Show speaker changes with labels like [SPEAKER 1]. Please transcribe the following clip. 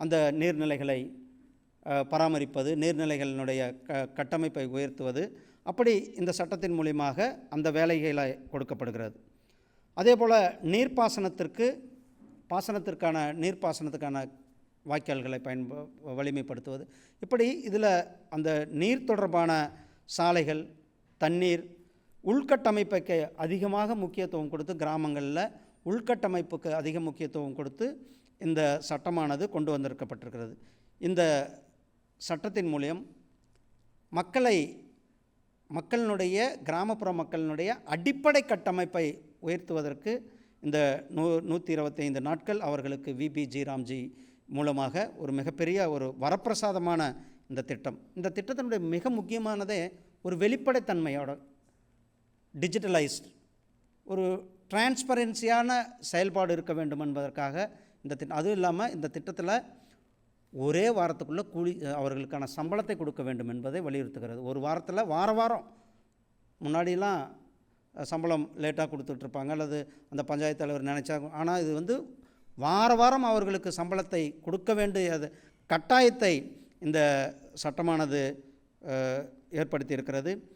[SPEAKER 1] அந்த நீர்நிலைகளை பராமரிப்பது, நீர்நிலைகளினுடைய கட்டமைப்பை உயர்த்துவது, அப்படி இந்த சட்டத்தின் மூலியமாக அந்த வேலைகளை கொடுக்கப்படுகிறது. அதேபோல் நீர்ப்பாசனத்துக்கான வாய்க்கால்களை வலிமைப்படுத்துவது, இப்படி இதில் அந்த நீர் தொடர்பான சாலைகள், தண்ணீர், உள்கட்டமைப்புக்கு அதிகமாக முக்கியத்துவம் கொடுத்து, கிராமங்களில் உள்கட்டமைப்புக்கு அதிக முக்கியத்துவம் கொடுத்து இந்த சட்டமானது கொண்டு வந்திருக்கப்பட்டிருக்கிறது. இந்த சட்டத்தின் மூலம் கிராமப்புற மக்களினுடைய அடிப்படை கட்டமைப்பை உயர்த்துவதற்கு இந்த 125 நாட்கள் அவர்களுக்கு விபிஜி ராம்ஜி மூலமாக ஒரு மிகப்பெரிய ஒரு வரப்பிரசாதமான இந்த திட்டம். இந்த திட்டத்தினுடைய மிக முக்கியமானதே ஒரு வெளிப்படைத்தன்மையோட, டிஜிட்டலைஸ்ட், ஒரு டிரான்ஸ்பரன்சியான செயல்பாடு இருக்க வேண்டும் என்பதற்காக இந்த திட்டம். அதுவும் இல்லாமல் இந்த திட்டத்தில் ஒரே வாரத்துக்குள்ளே அவர்களுக்கான சம்பளத்தை கொடுக்க வேண்டும் என்பதை வலியுறுத்துகிறது. ஒரு வாரத்தில் வாரம் முன்னாடிலாம் சம்பளம் லேட்டாக கொடுத்துட்ருப்பாங்க, அல்லது அந்த பஞ்சாயத்து தலைவர் நினச்சா. ஆனால் இது வாரம் அவர்களுக்கு சம்பளத்தை கொடுக்க வேண்டிய கட்டாயத்தை இந்த சட்டமானது ஏற்படுத்தி இருக்கிறது.